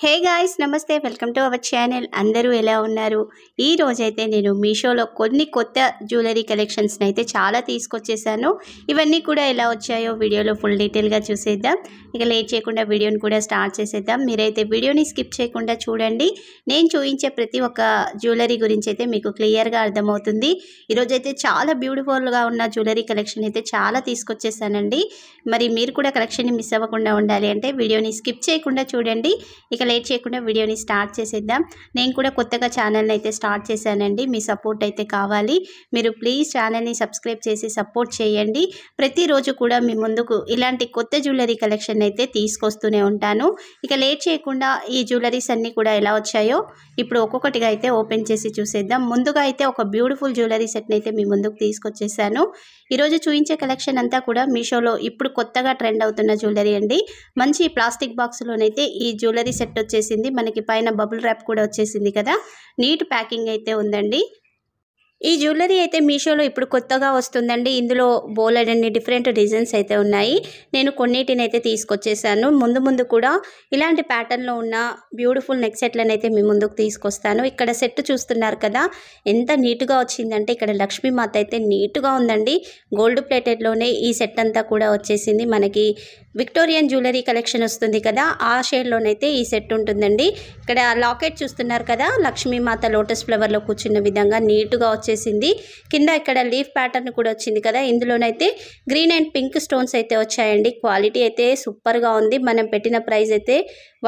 Hey guys నమస్తే welcome to our channel. అందరూ ఎలా ఉన్నారు? ఈ రోజైతే నేను మీషోలో కొన్ని కొత్త జ్యువెలరీ కలెక్షన్స్ని అయితే చాలా తీసుకొచ్చేసాను. ఇవన్నీ కూడా ఎలా వచ్చాయో వీడియోలో ఫుల్ డీటెయిల్గా చూసేద్దాం. ఇక లేట్ చేయకుండా వీడియోని కూడా స్టార్ట్ చేసేద్దాం. మీరైతే వీడియోని స్కిప్ చేయకుండా చూడండి. నేను చూపించే ప్రతి ఒక్క జ్యువెలరీ గురించి అయితే మీకు క్లియర్గా అర్థమవుతుంది. ఈరోజైతే చాలా బ్యూటిఫుల్గా ఉన్న జ్యువెలరీ కలెక్షన్ అయితే చాలా తీసుకొచ్చేసానండి. మరి మీరు కూడా కలెక్షన్ని మిస్ అవ్వకుండా ఉండాలి అంటే వీడియోని స్కిప్ చేయకుండా చూడండి. ఇక లేట్ చేయకుండా వీడియోని స్టార్ట్ చేసేద్దాం. నేను కూడా కొత్తగా ఛానల్ని అయితే స్టార్ట్ చేశానండి. మీ సపోర్ట్ అయితే కావాలి. మీరు ప్లీజ్ ఛానల్ని సబ్స్క్రైబ్ చేసి సపోర్ట్ చేయండి. ప్రతిరోజు కూడా మీ ముందుకు ఇలాంటి కొత్త జ్యువెలరీ కలెక్షన్ అయితే తీసుకొస్తూనే ఉంటాను. ఇక లేట్ చేయకుండా ఈ జ్యువెలరీస్ అన్నీ కూడా ఎలా వచ్చాయో ఇప్పుడు ఒక్కొక్కటిగా అయితే ఓపెన్ చేసి చూసేద్దాం. ముందుగా అయితే ఒక బ్యూటిఫుల్ జ్యువెలరీ సెట్ని అయితే మీ ముందుకు తీసుకొచ్చేసాను. ఈరోజు చూపించే కలెక్షన్ అంతా కూడా మీషోలో ఇప్పుడు కొత్తగా ట్రెండ్ అవుతున్న జ్యువెలరీ అండి. మంచి ప్లాస్టిక్ బాక్స్లోనైతే ఈ జ్యువెలరీ సెట్ వచ్చేసింది. మనకి పైన బబుల్ ర్యాప్ కూడా వచ్చేసింది కదా. నీట్ ప్యాకింగ్ అయితే ఉందండి. ఈ జ్యువెలరీ అయితే మీషోలో ఇప్పుడు కొత్తగా వస్తుందండి. ఇందులో బోలెడ్ అన్ని డిఫరెంట్ డిజైన్స్ అయితే ఉన్నాయి. నేను కొన్నిటిని అయితే తీసుకొచ్చేసాను. ముందు కూడా ఇలాంటి ప్యాటర్న్లో ఉన్న బ్యూటిఫుల్ నెక్ సెట్లను అయితే మీ ముందుకు తీసుకొస్తాను. ఇక్కడ సెట్ చూస్తున్నారు కదా, ఎంత నీట్గా వచ్చిందంటే ఇక్కడ లక్ష్మీమాత అయితే నీట్గా ఉందండి. గోల్డ్ ప్లేటెడ్లోనే ఈ సెట్ అంతా కూడా వచ్చేసింది. మనకి విక్టోరియన్ జ్యువెలరీ కలెక్షన్ వస్తుంది కదా, ఆ షేడ్లోనైతే ఈ సెట్ ఉంటుందండి. ఇక్కడ లాకెట్ చూస్తున్నారు కదా, లక్ష్మీమాత లోటస్ ఫ్లవర్లో కూర్చున్న విధంగా నీట్గా వచ్చేసింది. కింద ఇక్కడ లీఫ్ ప్యాటర్న్ కూడా వచ్చింది కదా. ఇందులోనైతే గ్రీన్ అండ్ పింక్ స్టోన్స్ అయితే వచ్చాయండి. క్వాలిటీ అయితే సూపర్గా ఉంది. మనం పెట్టిన ప్రైస్ అయితే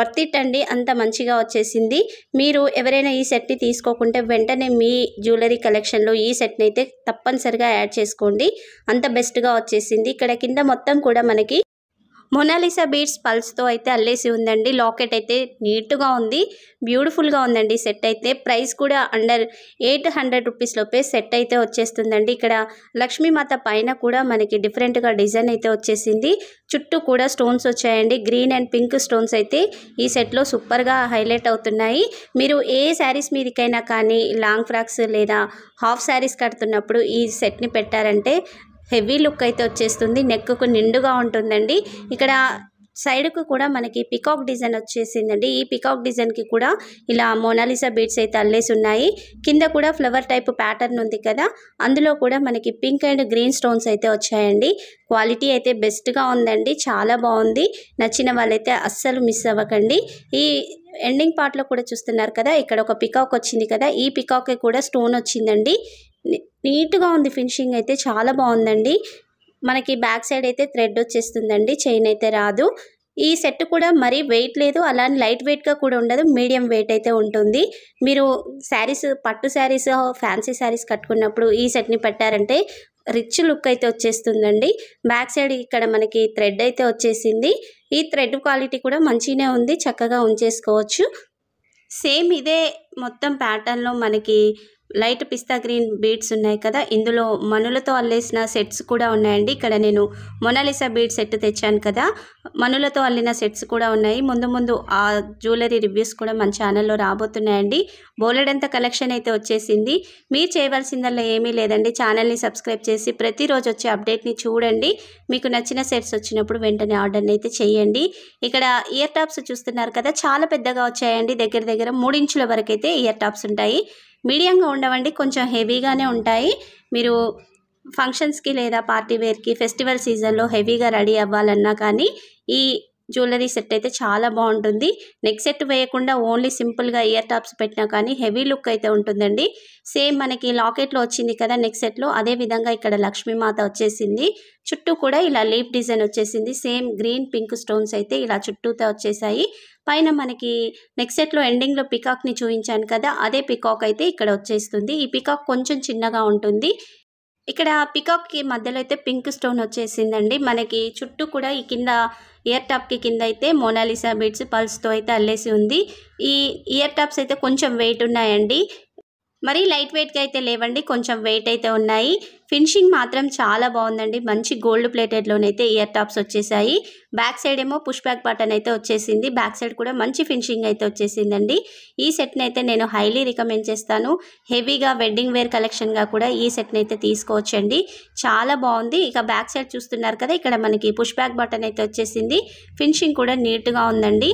వర్త్ ఇట్ అండి. అంత మంచిగా వచ్చేసింది. మీరు ఎవరైనా ఈ సెట్ని తీసుకోకుంటే వెంటనే మీ జ్యువెలరీ కలెక్షన్లో ఈ సెట్ని అయితే తప్పనిసరిగా యాడ్ చేసుకోండి. అంత బెస్ట్గా వచ్చేసింది. ఇక్కడ కింద మొత్తం కూడా మనకి మొనాలిసా బీడ్స్ పల్స్తో అయితే అల్లేసి ఉందండి. లాకెట్ అయితే నీట్గా ఉంది, బ్యూటిఫుల్గా ఉందండి. సెట్ అయితే ప్రైస్ కూడా అండర్ 800 రూపీస్ లోపే సెట్ అయితే వచ్చేస్తుందండి. ఇక్కడ లక్ష్మీమాత పైన కూడా మనకి డిఫరెంట్గా డిజైన్ అయితే వచ్చేసింది. చుట్టూ కూడా స్టోన్స్ వచ్చాయండి. గ్రీన్ అండ్ పింక్ స్టోన్స్ అయితే ఈ సెట్లో సూపర్గా హైలైట్ అవుతున్నాయి. మీరు ఏ శారీస్ మీదకైనా కానీ లాంగ్ ఫ్రాక్స్ లేదా హాఫ్ శారీస్ కడుతున్నప్పుడు ఈ సెట్ని పెట్టారంటే హెవీ లుక్ అయితే వచ్చేస్తుంది. నెక్కు నిండుగా ఉంటుందండి. ఇక్కడ సైడ్కు కూడా మనకి పికాక్ డిజైన్ వచ్చేసిందండి. ఈ పికాక్ డిజైన్కి కూడా ఇలా మోనాలిసా బీడ్స్ అయితే అల్లేసి ఉన్నాయి. కింద కూడా ఫ్లవర్ టైప్ ప్యాటర్న్ ఉంది కదా, అందులో కూడా మనకి పింక్ అండ్ గ్రీన్ స్టోన్స్ అయితే వచ్చాయండి. క్వాలిటీ అయితే బెస్ట్గా ఉందండి. చాలా బాగుంది. నచ్చిన వాళ్ళైతే అస్సలు మిస్ అవ్వకండి. ఈ ఎండింగ్ పార్ట్లో కూడా చూస్తున్నారు కదా, ఇక్కడ ఒక పికాక్ వచ్చింది కదా, ఈ పికాక్కి కూడా స్టోన్ వచ్చిందండి. నీట్గా ఉంది. ఫినిషింగ్ అయితే చాలా బాగుందండి. మనకి బ్యాక్ సైడ్ అయితే థ్రెడ్ వచ్చేస్తుందండి, చైన్ అయితే రాదు. ఈ సెట్ కూడా మరీ వెయిట్ లేదు, అలానే లైట్ వెయిట్గా కూడా ఉండదు, మీడియం వెయిట్ అయితే ఉంటుంది. మీరు శారీస్, పట్టు శారీస్, ఫ్యాన్సీ శారీస్ కట్టుకున్నప్పుడు ఈ సెట్ని పెట్టారంటే రిచ్ లుక్ అయితే వచ్చేస్తుందండి. బ్యాక్ సైడ్ ఇక్కడ మనకి థ్రెడ్ అయితే వచ్చేసింది. ఈ థ్రెడ్ క్వాలిటీ కూడా మంచిగానే ఉంది, చక్కగా ఉంచేసుకోవచ్చు. సేమ్ ఇదే మొత్తం ప్యాటర్న్లో మనకి లైట్ పిస్తా గ్రీన్ బీడ్స్ ఉన్నాయి కదా, ఇందులో మనులతో అల్లేసిన సెట్స్ కూడా ఉన్నాయండి. ఇక్కడ నేను మొనాలిసా బీడ్ సెట్ తెచ్చాను కదా, మనులతో అల్లిన సెట్స్ కూడా ఉన్నాయి. ముందు ఆ జ్యువెలరీ రివ్యూస్ కూడా మన ఛానల్లో రాబోతున్నాయండి. బోలెడంత కలెక్షన్ అయితే వచ్చేసింది. మీరు చేయవలసిందల్లా ఏమీ లేదండి, ఛానల్ని సబ్స్క్రైబ్ చేసి ప్రతిరోజు వచ్చే అప్డేట్ని చూడండి. మీకు నచ్చిన సెట్స్ వచ్చినప్పుడు వెంటనే ఆర్డర్ని అయితే చేయండి. ఇక్కడ ఇయర్ టాప్స్ చూస్తున్నారు కదా, చాలా పెద్దగా వచ్చాయండి. దగ్గర 3 ఇంచుల వరకు అయితే ఇయర్ టాప్స్ ఉంటాయి. మీడియంగా ఉండవండి, కొంచెం హెవీగానే ఉంటాయి. మీరు ఫంక్షన్స్కి లేదా పార్టీ వేర్కి ఫెస్టివల్ సీజన్లో హెవీగా రెడీ అవ్వాలన్నా కానీ ఈ జ్యువెలరీ సెట్ అయితే చాలా బాగుంటుంది. నెక్ సెట్ వేయకుండా ఓన్లీ సింపుల్గా ఇయర్ టాప్స్ పెట్టినా కానీ హెవీ లుక్ అయితే ఉంటుందండి. సేమ్ మనకి లాకెట్లో వచ్చింది కదా నెక్ సెట్లో, అదే విధంగా ఇక్కడ లక్ష్మీమాత వచ్చేసింది. చుట్టూ కూడా ఇలా లీఫ్ డిజైన్ వచ్చేసింది. సేమ్ గ్రీన్ పింక్ స్టోన్స్ అయితే ఇలా చుట్టూతో వచ్చేసాయి. పైన మనకి నెక్ సెట్లో ఎండింగ్లో పికాక్ని చూపించాను కదా, అదే పికాక్ అయితే ఇక్కడ వచ్చేస్తుంది. ఈ పికాక్ కొంచెం చిన్నగా ఉంటుంది. ఇక్కడ పికాక్కి మధ్యలో అయితే పింక్ స్టోన్ వచ్చేసిందండి. మనకి చుట్టూ కూడా ఈ కింద ఇయర్ టాప్కి కింద అయితే మోనాలిసా బీడ్స్ పల్స్తో అయితే అల్లేసి ఉంది. ఈ ఇయర్ టాప్స్ అయితే కొంచెం వెయిట్ ఉన్నాయండి, మరీ లైట్ వెయిట్గా అయితే లేవండి, కొంచెం వెయిట్ అయితే ఉన్నాయి. ఫినిషింగ్ మాత్రం చాలా బాగుందండి. మంచి గోల్డ్ ప్లేటెడ్లోనైతే ఇయర్ టాప్స్ వచ్చేసాయి. బ్యాక్ సైడ్ ఏమో పుష్ బ్యాక్ బటన్ అయితే వచ్చేసింది. బ్యాక్ సైడ్ కూడా మంచి ఫినిషింగ్ అయితే వచ్చేసిందండి. ఈ సెట్ని అయితే నేను హైలీ రికమెండ్ చేస్తాను. హెవీగా వెడ్డింగ్ వేర్ కలెక్షన్గా కూడా ఈ సెట్ని అయితే తీసుకోవచ్చండి. చాలా బాగుంది. ఇక బ్యాక్ సైడ్ చూస్తున్నారు కదా, ఇక్కడ మనకి పుష్ బ్యాక్ బటన్ అయితే వచ్చేసింది. ఫినిషింగ్ కూడా నీట్గా ఉందండి.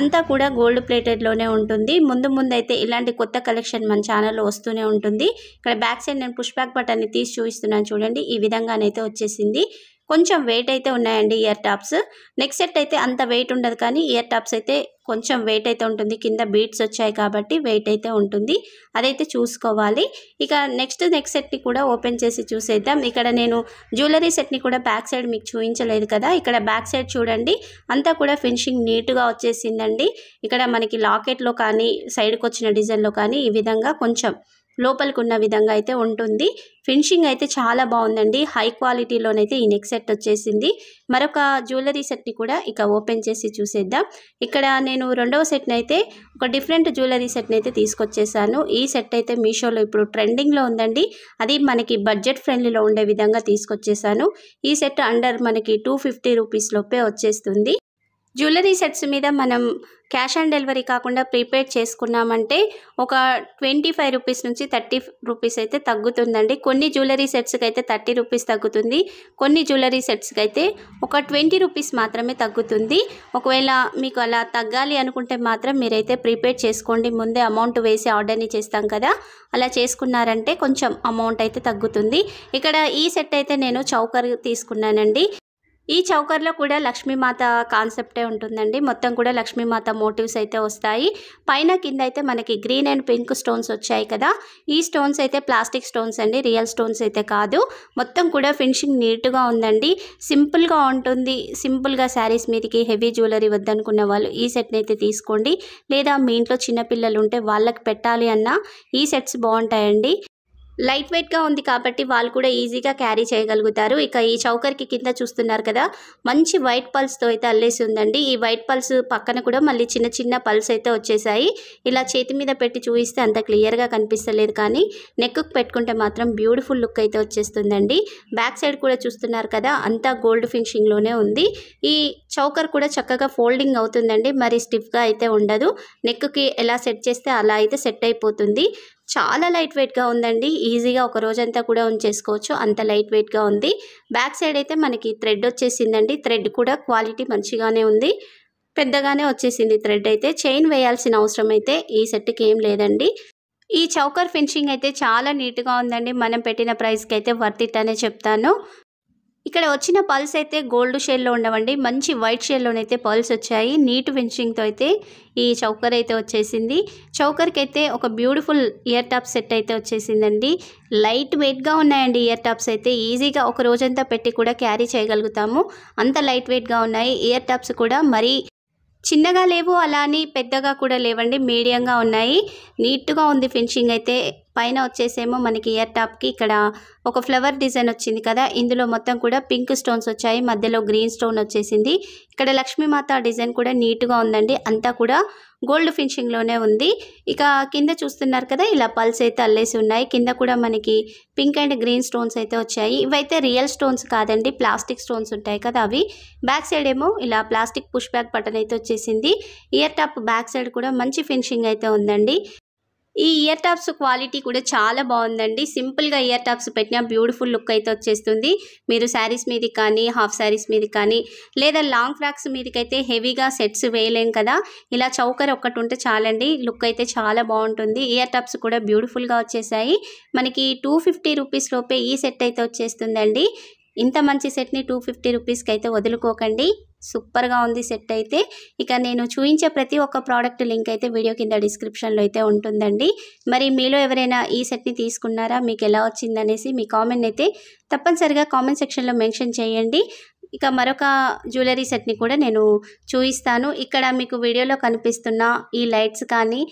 అంతా కూడా గోల్డ్ ప్లేటెడ్లోనే ఉంటుంది. ముందు అయితే ఇలాంటి కొత్త కలెక్షన్ మన ఛానల్లో వస్తూనే ఉంటుంది. ఇక్కడ బ్యాక్ సైడ్ నేను పుష్ బ్యాక్ బటన్ని తీసి చూపిస్తున్నాను చూడండి. ఈ విధంగానైతే వచ్చేసింది. కొంచెం వెయిట్ అయితే ఉన్నాయండి ఇయర్ టాప్స్. నెక్ సెట్ అయితే అంత వెయిట్ ఉండదు, కానీ ఇయర్ టాప్స్ అయితే కొంచెం వెయిట్ అయితే ఉంటుంది. కింద బీడ్స్ వచ్చాయి కాబట్టి వెయిట్ అయితే ఉంటుంది, అదైతే చూసుకోవాలి. ఇక నెక్స్ట్ నెక్ సెట్ని కూడా ఓపెన్ చేసి చూసేద్దాం. ఇక్కడ నేను జ్యువెలరీ సెట్ని కూడా బ్యాక్ సైడ్ మీకు చూపించలేదు కదా, ఇక్కడ బ్యాక్ సైడ్ చూడండి అంతా కూడా ఫినిషింగ్ నీట్గా వచ్చేసిందండి. ఇక్కడ మనకి లాకెట్లో కానీ సైడ్కి వచ్చిన డిజైన్లో కానీ ఈ విధంగా కొంచెం లోపలికి ఉన్న విధంగా అయితే ఉంటుంది. ఫినిషింగ్ అయితే చాలా బాగుందండి. హై క్వాలిటీలోనైతే ఈ నెక్ సెట్ వచ్చేసింది. మరొక జ్యువెలరీ సెట్ని కూడా ఇక ఓపెన్ చేసి చూసేద్దాం. ఇక్కడ నేను రెండవ సెట్ని అయితే ఒక డిఫరెంట్ జ్యువెలరీ సెట్ని అయితే తీసుకొచ్చేసాను. ఈ సెట్ అయితే మీషోలో ఇప్పుడు ట్రెండింగ్లో ఉందండి. అది మనకి బడ్జెట్ ఫ్రెండ్లీలో ఉండే విధంగా తీసుకొచ్చేసాను. ఈ సెట్ అండర్ మనకి 250 రూపీస్ లోపే వచ్చేస్తుంది. జ్యువెలరీ సెట్స్ మీద మనం క్యాష్ ఆన్ డెలివరీ కాకుండా ప్రీపెయిడ్ చేసుకున్నామంటే ఒక 25 రూపీస్ నుంచి 30 రూపీస్ అయితే తగ్గుతుందండి. కొన్ని జ్యువెలరీ సెట్స్కి అయితే 30 రూపీస్ తగ్గుతుంది. కొన్ని జ్యువెలరీ సెట్స్కి అయితే ఒక 20 రూపీస్ మాత్రమే తగ్గుతుంది. ఒకవేళ మీకు అలా తగ్గాలి అనుకుంటే మాత్రం మీరైతే ప్రీపెయిడ్ చేసుకోండి. ముందే అమౌంట్ వేసి ఆర్డర్ని చేస్తాం కదా, అలా చేసుకున్నారంటే కొంచెం అమౌంట్ అయితే తగ్గుతుంది. ఇక్కడ ఈ సెట్ అయితే నేను చౌకర్ తీసుకున్నానండి. ఈ చౌకర్లో కూడా లక్ష్మీమాత కాన్సెప్టే ఉంటుందండి. మొత్తం కూడా లక్ష్మీమాత మోటివ్స్ అయితే వస్తాయి. పైన కింద అయితే మనకి గ్రీన్ అండ్ పింక్ స్టోన్స్ వచ్చాయి కదా, ఈ స్టోన్స్ అయితే ప్లాస్టిక్ స్టోన్స్ అండి, రియల్ స్టోన్స్ అయితే కాదు. మొత్తం కూడా ఫినిషింగ్ నీట్గా ఉందండి. సింపుల్గా ఉంటుంది. సింపుల్గా శారీస్ మీదకి హెవీ జ్యువెలరీ వద్దనుకున్న వాళ్ళు ఈ సెట్ని అయితే తీసుకోండి. లేదా మీ ఇంట్లో చిన్నపిల్లలు ఉంటే వాళ్ళకి పెట్టాలి అన్నా ఈ సెట్స్ బాగుంటాయండి. లైట్ వెయిట్గా ఉంది కాబట్టి వాళ్ళు కూడా ఈజీగా క్యారీ చేయగలుగుతారు. ఇక ఈ చౌకర్కి కింద చూస్తున్నారు కదా, మంచి వైట్ పల్స్తో అయితే అల్లేసి ఉందండి. ఈ వైట్ పల్స్ పక్కన కూడా మళ్ళీ చిన్న చిన్న పల్స్ అయితే వచ్చేసాయి. ఇలా చేతి మీద పెట్టి చూపిస్తే అంత క్లియర్గా కనిపిస్తలేదు, కానీ నెక్కు పెట్టుకుంటే మాత్రం బ్యూటిఫుల్ లుక్ అయితే వచ్చేస్తుందండి. బ్యాక్ సైడ్ కూడా చూస్తున్నారు కదా, అంతా గోల్డ్ ఫినిషింగ్లోనే ఉంది. ఈ చౌకర్ కూడా చక్కగా ఫోల్డింగ్ అవుతుందండి, మరి స్టిఫ్గా అయితే ఉండదు. నెక్కి ఎలా సెట్ చేస్తే అలా అయితే సెట్ అయిపోతుంది. చాలా లైట్ వెయిట్గా ఉందండి. ఈజీగా ఒక రోజంతా కూడా ఉంచేసుకోవచ్చు, అంత లైట్ వెయిట్గా ఉంది. బ్యాక్ సైడ్ అయితే మనకి థ్రెడ్ వచ్చేసిందండి. థ్రెడ్ కూడా క్వాలిటీ మంచిగానే ఉంది, పెద్దగానే వచ్చేసింది థ్రెడ్ అయితే. చైన్ వేయాల్సిన అవసరం అయితే ఈ సెట్కి ఏం లేదండి. ఈ చౌకర్ ఫినిషింగ్ అయితే చాలా నీట్గా ఉందండి. మనం పెట్టిన ప్రైస్కి అయితే వర్త్ ఇట్ అనే చెప్తాను. ఇక్కడ వచ్చిన పల్స్ అయితే గోల్డ్ షేడ్లో ఉండవండి, మంచి వైట్ షేడ్లోనైతే పల్స్ వచ్చాయి. నీట్ ఫినిషింగ్తో అయితే ఈ చౌకర్ అయితే వచ్చేసింది. చౌకర్కి అయితే ఒక బ్యూటిఫుల్ ఇయర్ టాప్ సెట్ అయితే వచ్చేసిందండి. లైట్ వెయిట్గా ఉన్నాయండి ఇయర్ టాప్స్ అయితే. ఈజీగా ఒక రోజంతా పెట్టి కూడా క్యారీ చేయగలుగుతాము, అంత లైట్ వెయిట్గా ఉన్నాయి. ఇయర్ టాప్స్ కూడా మరీ చిన్నగా లేవు, అలా అని పెద్దగా కూడా లేవండి, మీడియంగా ఉన్నాయి. నీట్గా ఉంది ఫినిషింగ్ అయితే. పైన వచ్చేసేమో మనకి ఇయర్ టాప్కి ఇక్కడ ఒక ఫ్లవర్ డిజైన్ వచ్చింది కదా, ఇందులో మొత్తం కూడా పింక్ స్టోన్స్ వచ్చాయి, మధ్యలో గ్రీన్ స్టోన్ వచ్చేసింది. ఇక్కడ లక్ష్మీమాత డిజైన్ కూడా నీట్గా ఉందండి, అంతా కూడా గోల్డ్ ఫినిషింగ్లోనే ఉంది. ఇక కింద చూస్తున్నారు కదా, ఇలా పల్స్ అయితే అల్లేసి ఉన్నాయి. కింద కూడా మనకి పింక్ అండ్ గ్రీన్ స్టోన్స్ అయితే వచ్చాయి. ఇవైతే రియల్ స్టోన్స్ కాదండి, ప్లాస్టిక్ స్టోన్స్ ఉంటాయి కదా అవి. బ్యాక్ సైడ్ ఏమో ఇలా ప్లాస్టిక్ పుష్ బ్యాక్ బటన్ అయితే వచ్చేసింది. ఇయర్ టాప్ బ్యాక్ సైడ్ కూడా మంచి ఫినిషింగ్ అయితే ఉందండి. ఈ ఇయర్ టాప్స్ క్వాలిటీ కూడా చాలా బాగుందండి. సింపుల్గా ఇయర్ టాప్స్ పెట్టినా బ్యూటిఫుల్ లుక్ అయితే వచ్చేస్తుంది. మీరు శారీస్ మీదకి కానీ, హాఫ్ శారీస్ మీదకి కానీ, లేదా లాంగ్ ఫ్రాక్స్ మీదకైతే హెవీగా సెట్స్ వేయలేం కదా, ఇలా చౌకర్ ఒక్కటి ఉంటే చాలండి, లుక్ అయితే చాలా బాగుంటుంది. ఇయర్ టాప్స్ కూడా బ్యూటిఫుల్గా వచ్చేసాయి. మనకి 250 రూపీస్ లోపే ఈ సెట్ అయితే వచ్చేస్తుందండి. ఇంత మంచి సెట్ని 250 రూపీస్కి అయితే వదులుకోకండి, సూపర్గా ఉంది సెట్ అయితే. ఇక నేను చూపించే ప్రతి ఒక్క ప్రోడక్ట్ లింక్ అయితే వీడియో కింద డిస్క్రిప్షన్లో అయితే ఉంటుందండి. మరి మీలో ఎవరైనా ఈ సెట్ని తీసుకున్నారా, మీకు ఎలా వచ్చిందనేసి మీ కామెంట్ అయితే తప్పనిసరిగా కామెంట్ సెక్షన్లో మెన్షన్ చేయండి. ఇక మరొక జ్యువెలరీ సెట్ని కూడా నేను చూపిస్తాను. ఇక్కడ మీకు వీడియోలో కనిపిస్తున్న ఈ లైట్స్ కానీ,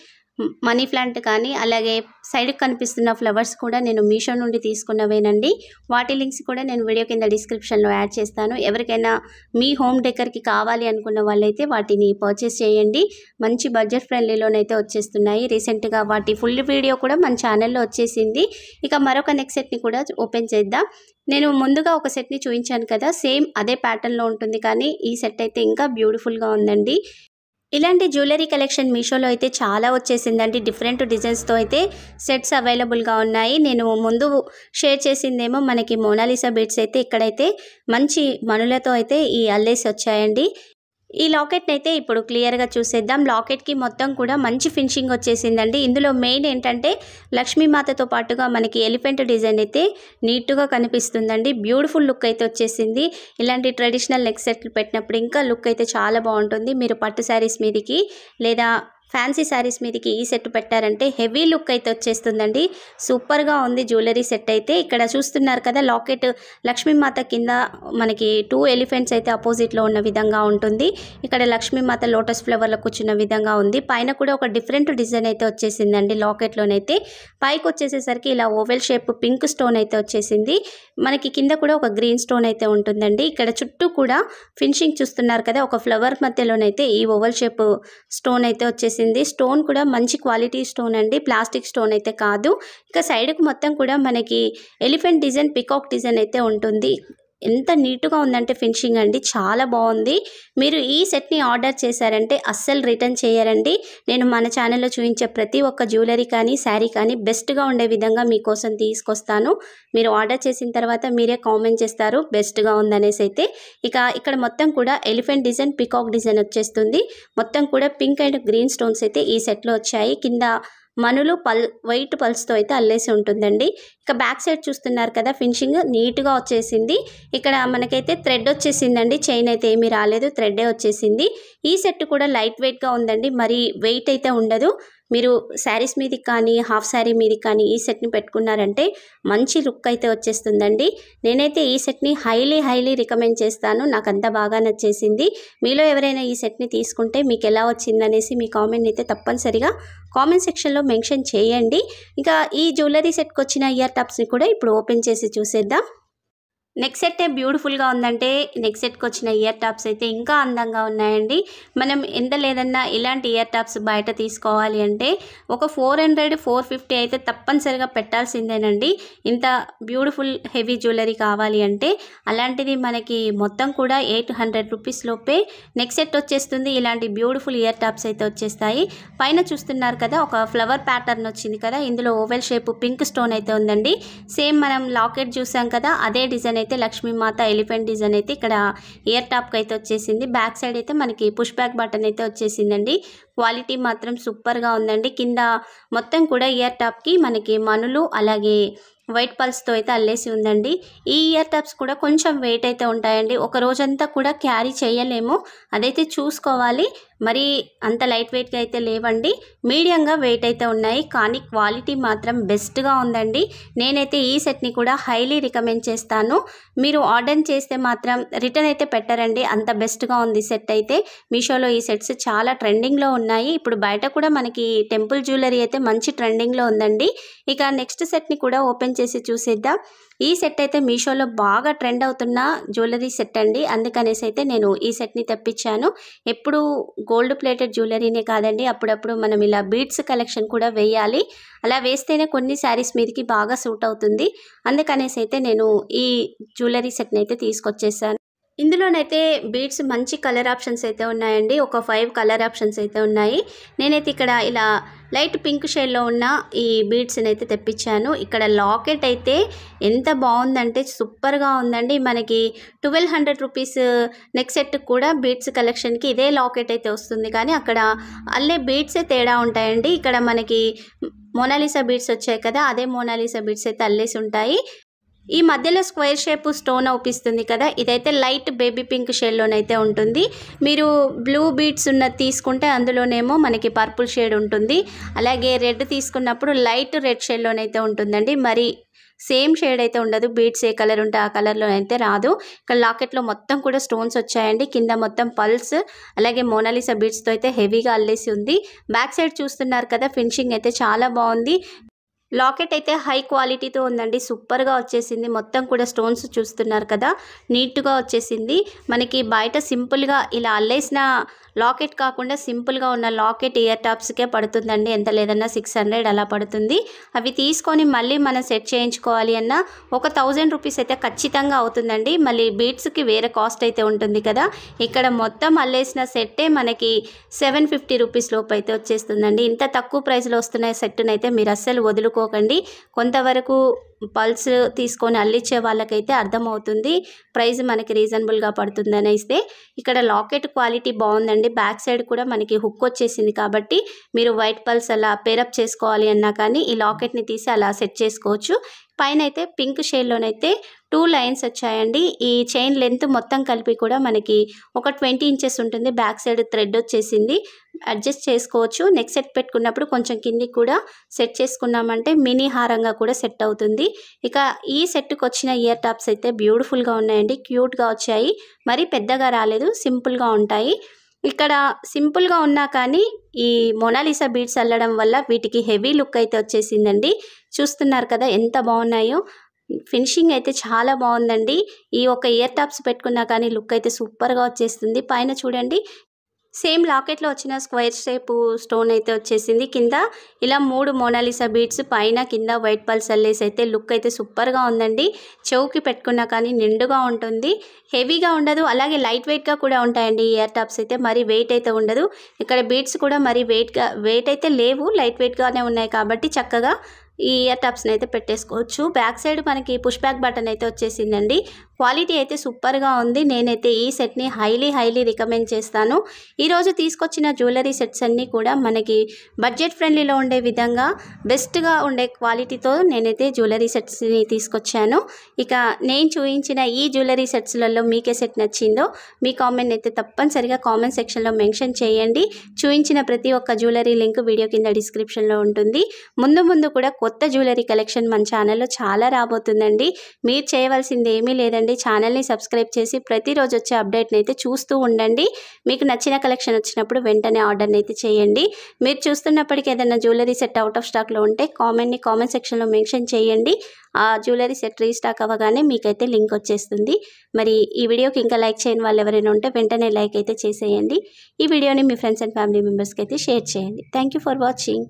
మనీ ప్లాంట్ కానీ, అలాగే సైడ్కి కనిపిస్తున్న ఫ్లవర్స్ కూడా నేను మీషో నుండి తీసుకున్నవేనండి. వాటి లింక్స్ కూడా నేను వీడియో కింద డిస్క్రిప్షన్లో యాడ్ చేస్తాను. ఎవరికైనా మీ హోమ్ డెకర్కి కావాలి అనుకున్న వాళ్ళైతే వాటిని పర్చేస్ చేయండి. మంచి బడ్జెట్ ఫ్రెండ్లీలోనైతే వచ్చేస్తున్నాయి. రీసెంట్గా వాటి ఫుల్ వీడియో కూడా మన ఛానల్లో వచ్చేసింది. ఇక మరొక నెక్స్ట్ సెట్ని కూడా ఓపెన్ చేద్దాం. నేను ముందుగా ఒక సెట్ని చూపించాను కదా, సేమ్ అదే ప్యాటర్న్లో ఉంటుంది, కానీ ఈ సెట్ అయితే ఇంకా బ్యూటిఫుల్గా ఉందండి. ఇలాంటి జ్యువెలరీ కలెక్షన్ మీషోలో అయితే చాలా వచ్చేసిందండి. డిఫరెంట్ డిజైన్స్తో అయితే సెట్స్ అవైలబుల్గా ఉన్నాయి. నేను ముందు షేర్ చేసిందేమో మనకి మోనాలిసా బీడ్స్ అయితే ఇక్కడైతే మంచి మణులతో అయితే ఈ అల్లేసి వచ్చాయండి. ఈ లాకెట్ని అయితే ఇప్పుడు క్లియర్గా చూసేద్దాం. లాకెట్కి మొత్తం కూడా మంచి ఫినిషింగ్ వచ్చేసిందండి. ఇందులో మెయిన్ ఏంటంటే లక్ష్మీమాతతో పాటుగా మనకి ఎలిఫెంట్ డిజైన్ అయితే నీట్గా కనిపిస్తుందండి. బ్యూటిఫుల్ లుక్ అయితే వచ్చేసింది. ఇలాంటి ట్రెడిషనల్ నెక్ సెట్లు పెట్టినప్పుడు ఇంకా లుక్ అయితే చాలా బాగుంటుంది. మీరు పట్టు శారీస్ మీదకి లేదా ఫ్యాన్సీ శారీస్ మీదకి ఈ సెట్ పెట్టారంటే హెవీ లుక్ అయితే వచ్చేస్తుందండి. సూపర్గా ఉంది జ్యువెలరీ సెట్ అయితే. ఇక్కడ చూస్తున్నారు కదా లాకెట్ లక్ష్మీమాత కింద మనకి 2 ఎలిఫెంట్స్ అయితే అపోజిట్లో ఉన్న విధంగా ఉంటుంది. ఇక్కడ లక్ష్మీమాత లోటస్ ఫ్లవర్లో కూర్చున్న విధంగా ఉంది. పైన కూడా ఒక డిఫరెంట్ డిజైన్ అయితే వచ్చేసిందండి. లాకెట్లోనైతే పైకి వచ్చేసేసరికి ఇలా ఓవెల్ షేప్ పింక్ స్టోన్ అయితే వచ్చేసింది. మనకి కింద కూడా ఒక గ్రీన్ స్టోన్ అయితే ఉంటుందండి. ఇక్కడ చుట్టూ కూడా ఫినిషింగ్ చూస్తున్నారు కదా, ఒక ఫ్లవర్ మధ్యలోనైతే ఈ ఓవెల్ షేప్ స్టోన్ అయితే వచ్చేసింది. స్టోన్ కూడా మంచి క్వాలిటీ స్టోన్ అండి, ప్లాస్టిక్ స్టోన్ అయితే కాదు. ఇక సైడ్కి మొత్తం కూడా మనకి ఎలిఫెంట్ డిజైన్, పికాక్ డిజైన్ అయితే ఉంటుంది. ఎంత నీట్గా ఉందంటే ఫినిషింగ్ అండి, చాలా బాగుంది. మీరు ఈ సెట్ని ఆర్డర్ చేశారంటే అస్సలు రిటర్న్ చేయరండి. నేను మన ఛానల్లో చూపించే ప్రతి ఒక్క జ్యువెలరీ కానీ శారీ కానీ బెస్ట్గా ఉండే విధంగా మీకోసం తీసుకొస్తాను. మీరు ఆర్డర్ చేసిన తర్వాత మీరే కామెంట్ చేస్తారు బెస్ట్గా ఉందనేసి అయితే. ఇక ఇక్కడ మొత్తం కూడా ఎలిఫెంట్ డిజైన్, పికాక్ డిజైన్ వచ్చేస్తుంది. మొత్తం కూడా పింక్ అండ్ గ్రీన్ స్టోన్స్ అయితే ఈ సెట్లో వచ్చాయి. కింద మనులు వైట్ పల్స్తో అయితే అల్లేసి ఉంటుందండి. ఇక బ్యాక్ సైడ్ చూస్తున్నారు కదా, ఫినిషింగ్ నీట్గా వచ్చేసింది. ఇక్కడ మనకైతే థ్రెడ్ వచ్చేసిందండి, చైన్ అయితే ఏమీ రాలేదు, థ్రెడ్డే వచ్చేసింది. ఈ సెట్ కూడా లైట్ వెయిట్గా ఉందండి, మరి వెయిట్ అయితే ఉండదు. మీరు శారీస్ మీదకి కానీ హాఫ్ శారీ మీదకి కానీ ఈ సెట్ని పెట్టుకున్నారంటే మంచి లుక్ అయితే వచ్చేస్తుందండి. నేనైతే ఈ సెట్ని హైలీ రికమెండ్ చేస్తాను. నాకు అంత బాగా నచ్చేసింది. మీలో ఎవరైనా ఈ సెట్ని తీసుకుంటే మీకు ఎలా వచ్చిందనేసి మీ కామెంట్ అయితే తప్పనిసరిగా కామెంట్ సెక్షన్లో మెన్షన్ చేయండి. ఇంకా ఈ జ్యువెలరీ సెట్కి వచ్చిన ఇయర్ టాప్స్ని కూడా ఇప్పుడు ఓపెన్ చేసి చూసేద్దాం. నెక్ సెట్ బ్యూటిఫుల్గా ఉందంటే నెక్ సెట్కి వచ్చిన ఇయర్ టాప్స్ అయితే ఇంకా అందంగా ఉన్నాయండి. మనం ఎంత లేదన్నా ఇలాంటి ఇయర్ టాప్స్ బయట తీసుకోవాలి అంటే ఒక 400-450 అయితే తప్పనిసరిగా పెట్టాల్సిందేనండి. ఇంత బ్యూటిఫుల్ హెవీ జ్యువెలరీ కావాలి అంటే. అలాంటిది మనకి మొత్తం కూడా 800 రూపీస్ లోపే నెక్ సెట్ వచ్చేస్తుంది. ఇలాంటి బ్యూటిఫుల్ ఇయర్ టాప్స్ అయితే వచ్చేస్తాయి. పైన చూస్తున్నారు కదా, ఒక ఫ్లవర్ ప్యాటర్న్ వచ్చింది కదా, ఇందులో ఓవెల్ షేప్ పింక్ స్టోన్ అయితే ఉందండి. సేమ్ మనం లాకెట్ చూసాం కదా, అదే డిజైన్ అయితే లక్ష్మీమాత ఎలిఫెంట్ డిజైన్ అయితే ఇక్కడ ఇయర్ టాప్కి అయితే వచ్చేసింది. బ్యాక్ సైడ్ అయితే మనకి పుష్ బ్యాక్ బటన్ అయితే వచ్చేసిందండి. క్వాలిటీ మాత్రం సూపర్గా ఉందండి. కింద మొత్తం కూడా ఇయర్ టాప్కి మనకి మనులు అలాగే వైట్ పల్స్తో అయితే అల్లేసి ఉందండి. ఈ ఇయర్ టాప్స్ కూడా కొంచెం వెయిట్ అయితే ఉంటాయండి. ఒక రోజంతా కూడా క్యారీ చేయలేము, అదైతే చూసుకోవాలి. మరి అంత లైట్ వెయిట్గా అయితే లేవండి, మీడియంగా వెయిట్ అయితే ఉన్నాయి. కానీ క్వాలిటీ మాత్రం బెస్ట్గా ఉందండి. నేనైతే ఈ సెట్ని కూడా హైలీ రికమెండ్ చేస్తాను. మీరు ఆర్డర్ చేస్తే మాత్రం రిటర్న్ అయితే పెట్టరండి, అంత బెస్ట్గా ఉంది సెట్ అయితే. మీషోలో ఈ సెట్స్ చాలా ట్రెండింగ్లో ఉన్నాయి. ఇప్పుడు బయట కూడా మనకి టెంపుల్ జ్యువెలరీ అయితే మంచి ట్రెండింగ్లో ఉందండి. ఇక నెక్స్ట్ సెట్ని కూడా ఓపెన్ చేసి చూసేద్దాం. ఈ సెట్ అయితే మీషోలో బాగా ట్రెండ్ అవుతున్న జ్యువెలరీ సెట్ అండి. అందుకనేసి అయితే నేను ఈ సెట్ని తెప్పించాను. ఎప్పుడు గోల్డ్ ప్లేటెడ్ జ్యువెలరీనే కాదండి, అప్పుడప్పుడు మనం ఇలా బీడ్స్ కలెక్షన్ కూడా వేయాలి. అలా వేస్తేనే కొన్ని శారీస్ మీదకి బాగా సూట్ అవుతుంది. అందుకనేసి అయితే నేను ఈ జ్యువెలరీ సెట్ని అయితే తీసుకొచ్చేసాను. ఇందులోనైతే బీడ్స్ మంచి కలర్ ఆప్షన్స్ అయితే ఉన్నాయండి. ఒక 5 కలర్ ఆప్షన్స్ అయితే ఉన్నాయి. నేనైతే ఇక్కడ ఇలా లైట్ పింక్ షేడ్లో ఉన్న ఈ బీడ్స్ని అయితే తెప్పించాను. ఇక్కడ లాకెట్ అయితే ఎంత బాగుందంటే సూపర్గా ఉందండి. మనకి 1200 రూపీస్ నెక్ సెట్ కూడా బీడ్స్ కలెక్షన్కి ఇదే లాకెట్ అయితే వస్తుంది, కానీ అక్కడ అల్లే బీడ్సే తేడా ఉంటాయండి. ఇక్కడ మనకి మోనాలిసా బీడ్స్ వచ్చాయి కదా, అదే మోనాలిసా బీడ్స్ అయితే అల్లేసి ఉంటాయి. ఈ మధ్యలో స్క్వేర్ షేప్ స్టోన్ అవుపిస్తుంది కదా, ఇదైతే లైట్ బేబీ పింక్ షేడ్లోనైతే ఉంటుంది. మీరు బ్లూ బీడ్స్ ఉన్నది తీసుకుంటే అందులోనేమో మనకి పర్పుల్ షేడ్ ఉంటుంది. అలాగే రెడ్ తీసుకున్నప్పుడు లైట్ రెడ్ షేడ్లోనైతే ఉంటుందండి. మరి సేమ్ షేడ్ అయితే ఉండదు. బీడ్స్ ఏ కలర్ ఉంటే ఆ కలర్లో అయితే రాదు. ఇక్కడ లాకెట్లో మొత్తం కూడా స్టోన్స్ వచ్చాయండి. కింద మొత్తం పల్స్ అలాగే మోనాలిసా బీడ్స్తో అయితే హెవీగా అల్లేసి ఉంది. బ్యాక్ సైడ్ చూస్తున్నారు కదా, ఫినిషింగ్ అయితే చాలా బాగుంది. లాకెట్ అయితే హై క్వాలిటీతో ఉందండి, సూపర్గా వచ్చేసింది. మొత్తం కూడా స్టోన్స్ చూస్తున్నారు కదా, నీట్గా వచ్చేసింది. మనకి బయట సింపుల్గా ఇలా అల్లేసిన లాకెట్ కాకుండా సింపుల్గా ఉన్న లాకెట్ ఇయర్ టాప్స్కే పడుతుందండి. ఎంత లేదన్నా 600 అలా పడుతుంది. అవి తీసుకొని మళ్ళీ మనం సెట్ చేయించుకోవాలి అన్న ఒక 1000 రూపీస్ అయితే ఖచ్చితంగా అవుతుందండి. మళ్ళీ బీడ్స్కి వేరే కాస్ట్ అయితే ఉంటుంది కదా. ఇక్కడ మొత్తం అల్లేసిన సెట్టే మనకి 750 రూపీస్ లోపు అయితే వచ్చేస్తుందండి. ఇంత తక్కువ ప్రైస్లో వస్తున్న సెట్ని అయితే మీరు అస్సలు వదులుకో తీసుకోకండి. కొంతవరకు పల్స్ తీసుకొని అల్లిచ్చే వాళ్ళకైతే అర్థమవుతుంది ప్రైస్ మనకి రీజనబుల్గా పడుతుందని. ఇస్తే ఇక్కడ లాకెట్ క్వాలిటీ బాగుందండి. బ్యాక్ సైడ్ కూడా మనకి హుక్ వచ్చేసింది కాబట్టి మీరు వైట్ పల్స్ అలా పేరప్ చేసుకోవాలి అన్నా కానీ ఈ లాకెట్ని తీసి అలా సెట్ చేసుకోవచ్చు. పైన అయితే పింక్ షేడ్లోనైతే 2 లైన్స్ వచ్చాయండి. ఈ చైన్ లెంత్ మొత్తం కలిపి కూడా మనకి ఒక 20 ఇంచెస్ ఉంటుంది. బ్యాక్ సైడ్ థ్రెడ్ వచ్చేసింది, అడ్జస్ట్ చేసుకోవచ్చు. నెక్ సెట్ పెట్టుకున్నప్పుడు కొంచెం కిందికి కూడా సెట్ చేసుకున్నామంటే మినీ హారంగా కూడా సెట్ అవుతుంది. ఇక ఈ సెట్కి వచ్చిన ఇయర్ టాప్స్ అయితే బ్యూటిఫుల్గా ఉన్నాయండి, క్యూట్గా వచ్చాయి. మరీ పెద్దగా రాలేదు, సింపుల్గా ఉంటాయి. ఇక్కడ సింపుల్గా ఉన్నా కానీ ఈ మొనాలిసా బీడ్స్ అల్లడం వల్ల వీటికి హెవీ లుక్ అయితే వచ్చేసిందండి. చూస్తున్నారు కదా ఎంత బాగున్నాయో. ఫినిషింగ్ అయితే చాలా బాగుందండి. ఈ ఒక ఇయర్ టాప్స్ పెట్టుకున్నా కానీ లుక్ అయితే సూపర్గా వచ్చేస్తుంది. పైన చూడండి సేమ్ లాకెట్లో వచ్చిన స్క్వేర్ షేప్ స్టోన్ అయితే వచ్చేసింది. కింద ఇలా 3 మోనాలిసా బీడ్స్, పైన కింద వైట్ పల్స్ అల్లేసి అయితే లుక్ అయితే సూపర్గా ఉందండి. చెవుకి పెట్టుకున్నా కానీ నిండుగా ఉంటుంది, హెవీగా ఉండదు. అలాగే లైట్ వెయిట్గా కూడా ఉంటాయండి ఇయర్ టాప్స్ అయితే. మరి వెయిట్ అయితే ఉండదు. ఇక్కడ బీడ్స్ కూడా మరి వెయిట్ అయితే లేవు, లైట్ వెయిట్గానే ఉన్నాయి కాబట్టి చక్కగా ఈ ఇయర్ టాప్స్ని అయితే పెట్టేసుకోవచ్చు. బ్యాక్ సైడ్ మనకి పుష్ బ్యాక్ బటన్ అయితే వచ్చేసిందండి. క్వాలిటీ అయితే సూపర్గా ఉంది. నేనైతే ఈ సెట్ని హైలీ రికమెండ్ చేస్తాను. ఈరోజు తీసుకొచ్చిన జ్యువెలరీ సెట్స్ అన్నీ కూడా మనకి బడ్జెట్ ఫ్రెండ్లీలో ఉండే విధంగా బెస్ట్గా ఉండే క్వాలిటీతో నేనైతే జ్యువెలరీ సెట్స్ని తీసుకొచ్చాను. ఇక నేను చూపించిన ఈ జ్యువెలరీ సెట్స్లలో మీకే సెట్ నచ్చిందో మీ కామెంట్ అయితే తప్పనిసరిగా కామెంట్ సెక్షన్లో మెన్షన్ చేయండి. చూపించిన ప్రతి ఒక్క జ్యువెలరీ లింక్ వీడియో కింద డిస్క్రిప్షన్లో ఉంటుంది. ముందు కూడా కొత్త జ్యువెలరీ కలెక్షన్ మన ఛానల్లో చాలా రాబోతుందండి. మీరు చేయవలసింది ఏమీ లేదండి, ఛానల్ని సబ్స్క్రైబ్ చేసి ప్రతిరోజు వచ్చే అప్డేట్ని అయితే చూస్తూ ఉండండి. మీకు నచ్చిన కలెక్షన్ వచ్చినప్పుడు వెంటనే ఆర్డర్ని అయితే చేయండి. మీరు చూస్తున్నప్పటికీ ఏదైనా జ్యువెలరీ సెట్ అవుట్ ఆఫ్ స్టాక్లో ఉంటే కామెంట్ సెక్షన్లో మెన్షన్ చేయండి. ఆ జ్యువెలరీ సెట్ రీస్టాక్ అవ్వగానే మీకైతే లింక్ వచ్చేస్తుంది. మరి ఈ వీడియోకి ఇంకా లైక్ చేయని వాళ్ళు ఎవరైనా ఉంటే వెంటనే లైక్ అయితే చేసేయండి. ఈ వీడియోని మీ ఫ్రెండ్స్ అండ్ ఫ్యామిలీ మెంబర్స్కి అయితే షేర్ చేయండి. Thank you for watching.